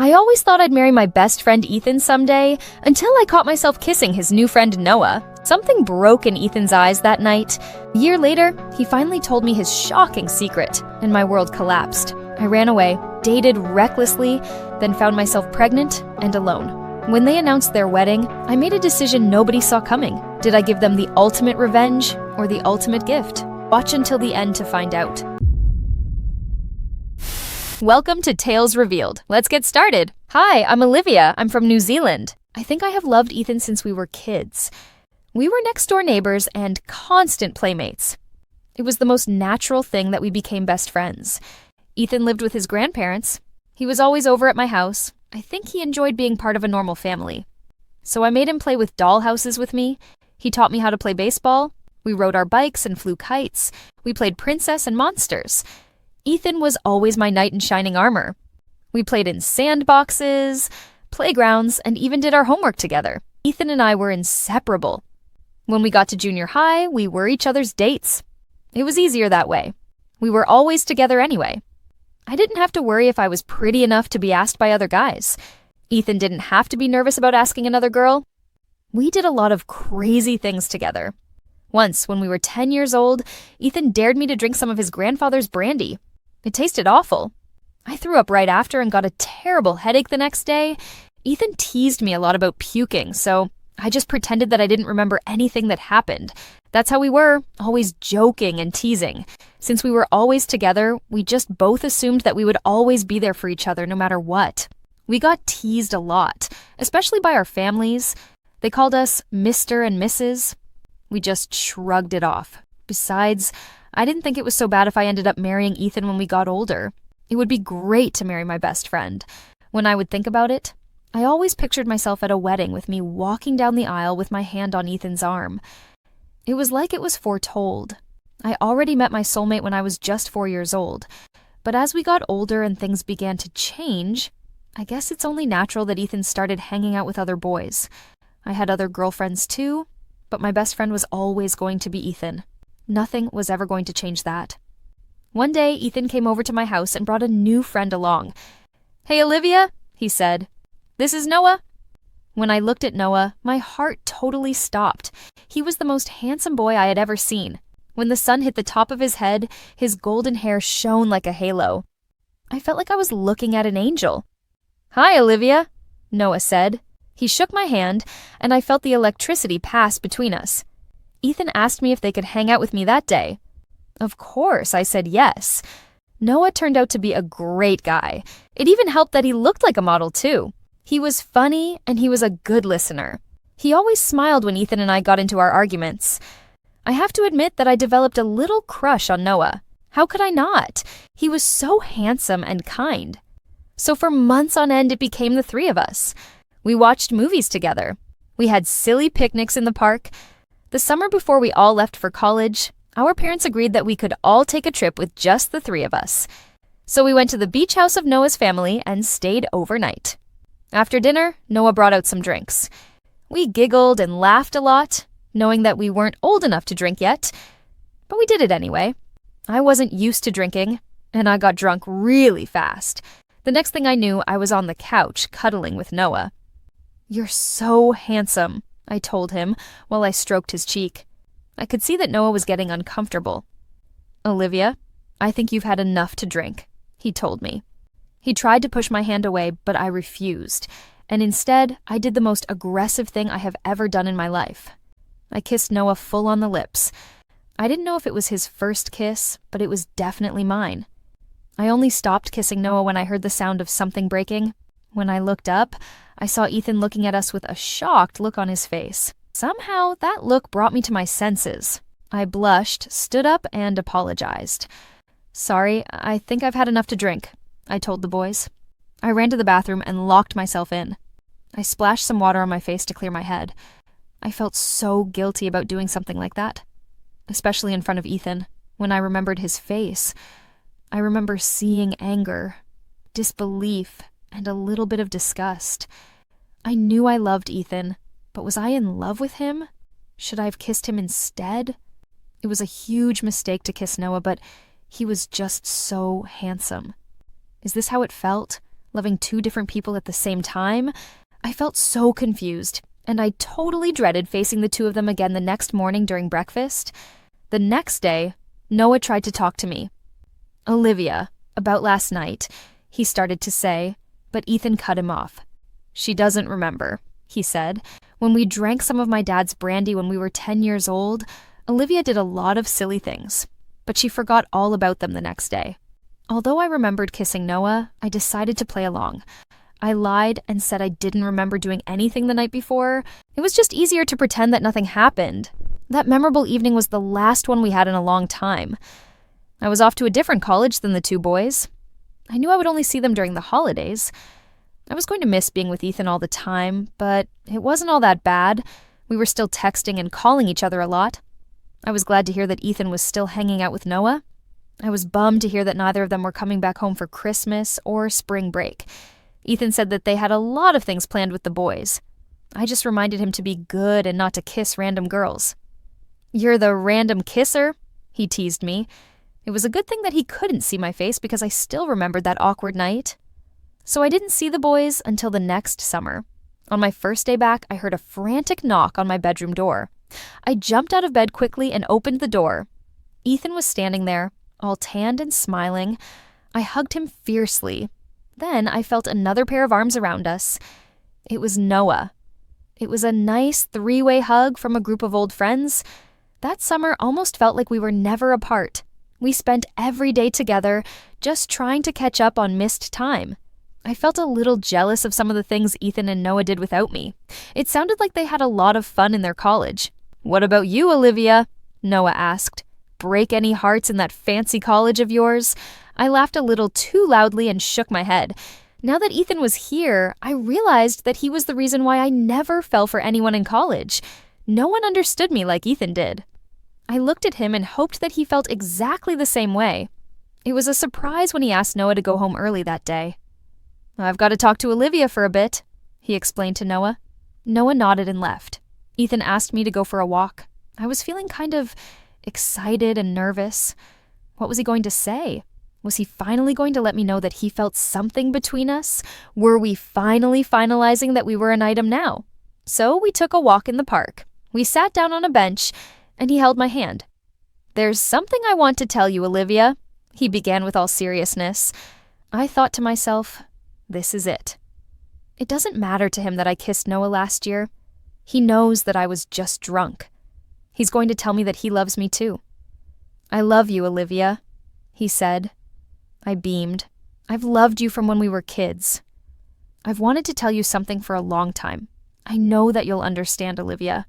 I always thought I'd marry my best friend Ethan someday, until I caught myself kissing his new friend Noah. Something broke in Ethan's eyes that night. A year later, he finally told me his shocking secret, and my world collapsed. I ran away, dated recklessly, then found myself pregnant and alone. When they announced their wedding, I made a decision nobody saw coming. Did I give them the ultimate revenge or the ultimate gift? Watch until the end to find out. Welcome to Tales Revealed. Let's get started. Hi, I'm Olivia. I'm from New Zealand. I think I have loved Ethan since we were kids. We were next door neighbors and constant playmates. It was the most natural thing that we became best friends. Ethan lived with his grandparents. He was always over at my house. I think he enjoyed being part of a normal family. So I made him play with doll houses with me. He taught me how to play baseball. We rode our bikes and flew kites. We played princess and monsters. Ethan was always my knight in shining armor. We played in sandboxes, playgrounds, and even did our homework together. Ethan and I were inseparable. When we got to junior high, we were each other's dates. It was easier that way. We were always together anyway. I didn't have to worry if I was pretty enough to be asked by other guys. Ethan didn't have to be nervous about asking another girl. We did a lot of crazy things together. Once, when we were 10 years old, Ethan dared me to drink some of his grandfather's brandy. It tasted awful. I threw up right after and got a terrible headache the next day. Ethan teased me a lot about puking, so I just pretended that I didn't remember anything that happened. That's how we were, always joking and teasing. Since we were always together, we just both assumed that we would always be there for each other no matter what. We got teased a lot, especially by our families. They called us Mr. and Mrs. We just shrugged it off. Besides, I didn't think it was so bad if I ended up marrying Ethan when we got older. It would be great to marry my best friend. When I would think about it, I always pictured myself at a wedding with me walking down the aisle with my hand on Ethan's arm. It was like it was foretold. I already met my soulmate when I was just 4 years old. But as we got older and things began to change, I guess it's only natural that Ethan started hanging out with other boys. I had other girlfriends too, but my best friend was always going to be Ethan. Nothing was ever going to change that. One day, Ethan came over to my house and brought a new friend along. "Hey, Olivia," he said. "This is Noah." When I looked at Noah, my heart totally stopped. He was the most handsome boy I had ever seen. When the sun hit the top of his head, his golden hair shone like a halo. I felt like I was looking at an angel. "Hi, Olivia," Noah said. He shook my hand, and I felt the electricity pass between us. Ethan asked me if they could hang out with me that day. Of course, I said yes. Noah turned out to be a great guy. It even helped that he looked like a model too. He was funny, and he was a good listener. He always smiled when Ethan and I got into our arguments. I have to admit that I developed a little crush on Noah. How could I not? He was so handsome and kind. So for months on end, it became the three of us. We watched movies together. We had silly picnics in the park. The summer before we all left for college, our parents agreed that we could all take a trip with just the three of us. So we went to the beach house of Noah's family and stayed overnight. After dinner, Noah brought out some drinks. We giggled and laughed a lot, knowing that we weren't old enough to drink yet, but we did it anyway. I wasn't used to drinking, and I got drunk really fast. The next thing I knew, I was on the couch cuddling with Noah. "You're so handsome," I told him while I stroked his cheek. I could see that Noah was getting uncomfortable. "Olivia, I think you've had enough to drink," he told me. He tried to push my hand away, but I refused, and instead, I did the most aggressive thing I have ever done in my life. I kissed Noah full on the lips. I didn't know if it was his first kiss, but it was definitely mine. I only stopped kissing Noah when I heard the sound of something breaking. When I looked up, I saw Ethan looking at us with a shocked look on his face. Somehow, that look brought me to my senses. I blushed, stood up, and apologized. "Sorry, I think I've had enough to drink," I told the boys. I ran to the bathroom and locked myself in. I splashed some water on my face to clear my head. I felt so guilty about doing something like that, especially in front of Ethan. When I remembered his face, I remember seeing anger, disbelief, and a little bit of disgust. I knew I loved Ethan, but was I in love with him? Should I have kissed him instead? It was a huge mistake to kiss Noah, but he was just so handsome. Is this how it felt? loving two different people at the same time. I felt so confused, and I totally dreaded facing the two of them again the next morning during breakfast. The next day, Noah tried to talk to me. "Olivia, about last night," he started to say, but Ethan cut him off. "She doesn't remember," he said. "When we drank some of my dad's brandy when we were 10 years old, Olivia did a lot of silly things, but she forgot all about them the next day. Although I remembered kissing Noah, I decided to play along. I lied and said I didn't remember doing anything the night before. It was just easier to pretend that nothing happened. That memorable evening was the last one we had in a long time. I was off to a different college than the two boys. I knew I would only see them during the holidays. I was going to miss being with Ethan all the time, but it wasn't all that bad. We were still texting and calling each other a lot. I was glad to hear that Ethan was still hanging out with Noah. I was bummed to hear that neither of them were coming back home for Christmas or spring break. Ethan said that they had a lot of things planned with the boys. I just reminded him to be good and not to kiss random girls. "You're the random kisser?" he teased me. It was a good thing that he couldn't see my face because I still remembered that awkward night. So I didn't see the boys until the next summer. On my first day back, I heard a frantic knock on my bedroom door. I jumped out of bed quickly and opened the door. Ethan was standing there, all tanned and smiling. I hugged him fiercely. Then I felt another pair of arms around us. It was Noah. It was a nice three-way hug from a group of old friends. That summer almost felt like we were never apart. We spent every day together, just trying to catch up on missed time. I felt a little jealous of some of the things Ethan and Noah did without me. It sounded like they had a lot of fun in their college. "What about you, Olivia?" Noah asked. "Break any hearts in that fancy college of yours?" I laughed a little too loudly and shook my head. Now that Ethan was here, I realized that he was the reason why I never fell for anyone in college. No one understood me like Ethan did. I looked at him and hoped that he felt exactly the same way. It was a surprise when he asked Noah to go home early that day. "I've got to talk to Olivia for a bit," he explained to Noah. Noah nodded and left. Ethan asked me to go for a walk. I was feeling kind of excited and nervous. What was he going to say? Was he finally going to let me know that he felt something between us? Were we finally finalizing that we were an item now? So we took a walk in the park. We sat down on a bench, and he held my hand. "There's something I want to tell you, Olivia," he began with all seriousness. I thought to myself, this is it. It doesn't matter to him that I kissed Noah last year. He knows that I was just drunk. He's going to tell me that he loves me too. "I love you, Olivia," he said. I beamed. "I've loved you from when we were kids. I've wanted to tell you something for a long time. I know that you'll understand, Olivia.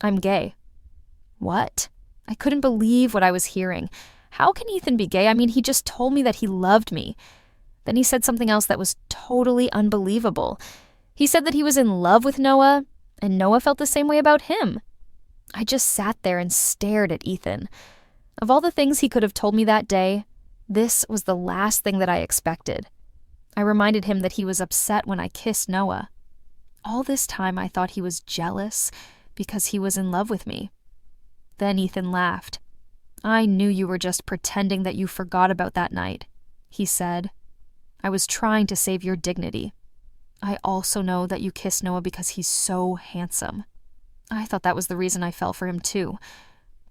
I'm gay." What? I couldn't believe what I was hearing. How can Ethan be gay? I mean, he just told me that he loved me. Then he said something else that was totally unbelievable. He said that he was in love with Noah, and Noah felt the same way about him. I just sat there and stared at Ethan. Of all the things he could have told me that day, this was the last thing that I expected. I reminded him that he was upset when I kissed Noah. All this time I thought he was jealous because he was in love with me. Then Ethan laughed. "I knew you were just pretending that you forgot about that night," he said. "I was trying to save your dignity. I also know that you kissed Noah because he's so handsome." I thought that was the reason I fell for him too.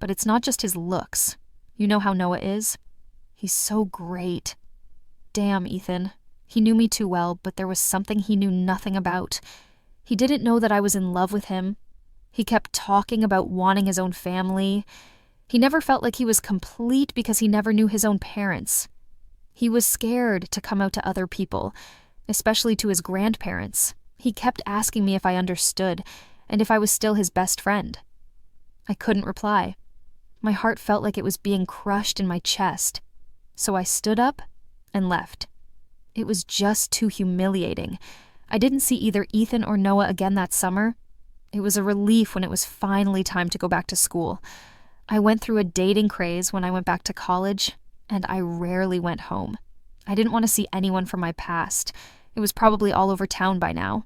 But it's not just his looks. You know how Noah is? He's so great. Damn, Ethan. He knew me too well, but there was something he knew nothing about. He didn't know that I was in love with him. He kept talking about wanting his own family. He never felt like he was complete because he never knew his own parents. He was scared to come out to other people, especially to his grandparents. He kept asking me if I understood and if I was still his best friend. I couldn't reply. My heart felt like it was being crushed in my chest. So I stood up and left. It was just too humiliating. I didn't see either Ethan or Noah again that summer. It was a relief when it was finally time to go back to school. I went through a dating craze when I went back to college, and I rarely went home. I didn't want to see anyone from my past. It was probably all over town by now.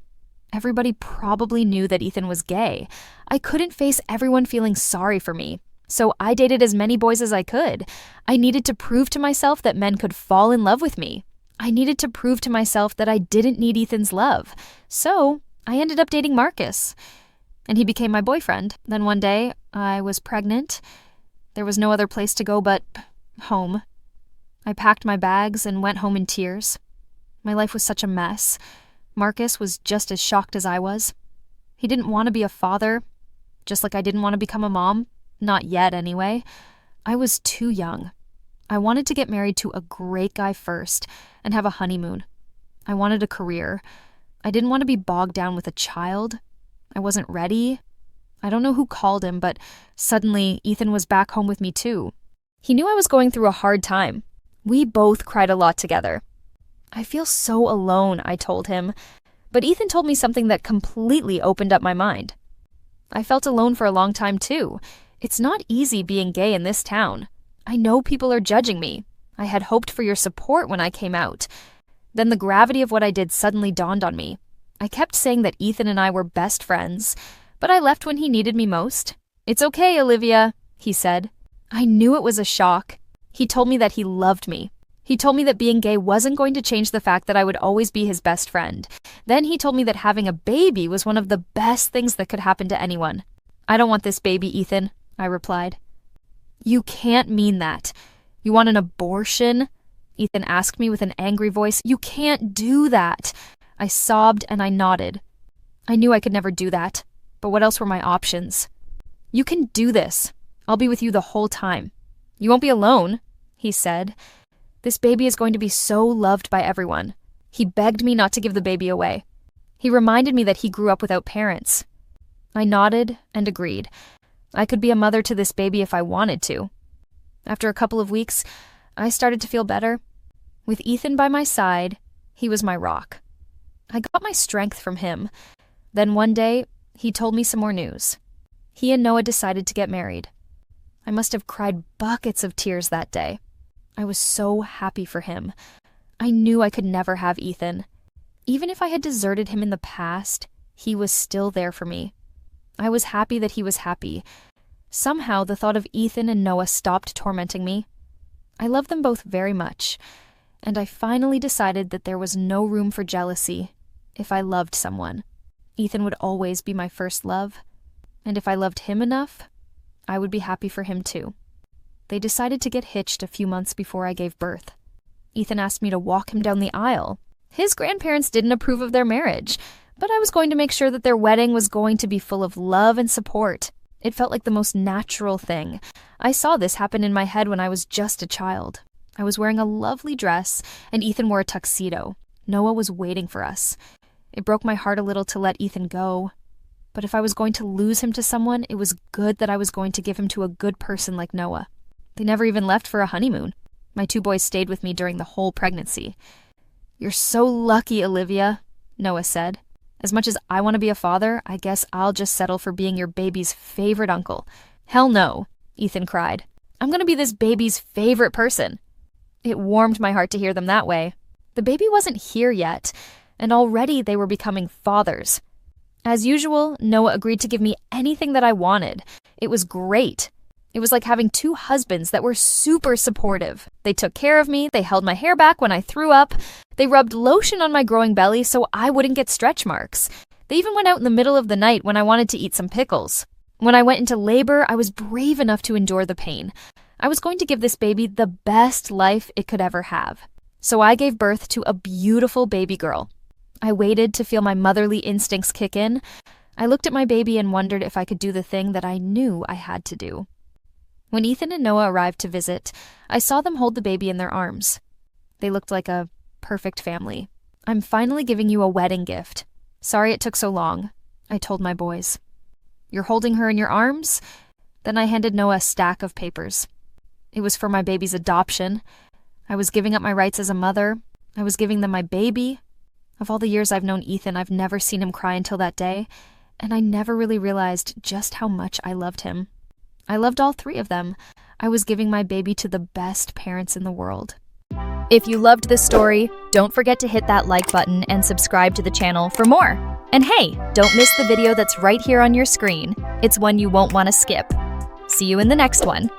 Everybody probably knew that Ethan was gay. I couldn't face everyone feeling sorry for me, so I dated as many boys as I could. I needed to prove to myself that men could fall in love with me. I needed to prove to myself that I didn't need Ethan's love. So I ended up dating Marcus, and he became my boyfriend. Then one day, I was pregnant. There was no other place to go but home. I packed my bags and went home in tears. My life was such a mess. Marcus was just as shocked as I was. He didn't want to be a father, just like I didn't want to become a mom. Not yet, anyway. I was too young. I wanted to get married to a great guy first and have a honeymoon. I wanted a career. I didn't want to be bogged down with a child. I wasn't ready. I don't know who called him, but suddenly Ethan was back home with me too. He knew I was going through a hard time. We both cried a lot together. I feel so alone, I told him, but Ethan told me something that completely opened up my mind. I felt alone for a long time too. It's not easy being gay in this town. I know people are judging me. I had hoped for your support when I came out. Then the gravity of what I did suddenly dawned on me. I kept saying that Ethan and I were best friends, but I left when he needed me most. "It's okay, Olivia," he said. I knew it was a shock. He told me that he loved me. He told me that being gay wasn't going to change the fact that I would always be his best friend. Then he told me that having a baby was one of the best things that could happen to anyone. "I don't want this baby, Ethan," I replied. "You can't mean that. You want an abortion?" Ethan asked me with an angry voice. "You can't do that." I sobbed and I nodded. I knew I could never do that, but what else were my options? "You can do this. I'll be with you the whole time. You won't be alone," he said. "This baby is going to be so loved by everyone." He begged me not to give the baby away. He reminded me that he grew up without parents. I nodded and agreed. I could be a mother to this baby if I wanted to. After a couple of weeks, I started to feel better. With Ethan by my side, he was my rock. I got my strength from him. Then one day, he told me some more news. He and Noah decided to get married. I must have cried buckets of tears that day. I was so happy for him. I knew I could never have Ethan. Even if I had deserted him in the past, he was still there for me. I was happy that he was happy. Somehow, the thought of Ethan and Noah stopped tormenting me. I love them both very much, and I finally decided that there was no room for jealousy if I loved someone. Ethan would always be my first love, and if I loved him enough, I would be happy for him too. They decided to get hitched a few months before I gave birth. Ethan asked me to walk him down the aisle. His grandparents didn't approve of their marriage, but I was going to make sure that their wedding was going to be full of love and support. It felt like the most natural thing. I saw this happen in my head when I was just a child. I was wearing a lovely dress, and Ethan wore a tuxedo. Noah was waiting for us. It broke my heart a little to let Ethan go. But if I was going to lose him to someone, it was good that I was going to give him to a good person like Noah. They never even left for a honeymoon. My 2 boys stayed with me during the whole pregnancy. "You're so lucky, Olivia," Noah said. "As much as I want to be a father, I guess I'll just settle for being your baby's favorite uncle." "Hell no," Ethan cried. "I'm going to be this baby's favorite person." It warmed my heart to hear them that way. The baby wasn't here yet, and already they were becoming fathers. As usual, Noah agreed to give me anything that I wanted. It was great. It was like having 2 husbands that were super supportive. They took care of me, they held my hair back when I threw up, they rubbed lotion on my growing belly so I wouldn't get stretch marks. They even went out in the middle of the night when I wanted to eat some pickles. When I went into labor, I was brave enough to endure the pain. I was going to give this baby the best life it could ever have. So I gave birth to a beautiful baby girl. I waited to feel my motherly instincts kick in. I looked at my baby and wondered if I could do the thing that I knew I had to do. When Ethan and Noah arrived to visit, I saw them hold the baby in their arms. They looked like a perfect family. "I'm finally giving you a wedding gift. Sorry it took so long," I told my boys. "You're holding her in your arms?" Then I handed Noah a stack of papers. It was for my baby's adoption. I was giving up my rights as a mother. I was giving them my baby. Of all the years I've known Ethan, I've never seen him cry until that day, and I never really realized just how much I loved him. I loved all 3 of them. I was giving my baby to the best parents in the world. If you loved this story, don't forget to hit that like button and subscribe to the channel for more. And hey, don't miss the video that's right here on your screen. It's one you won't want to skip. See you in the next one.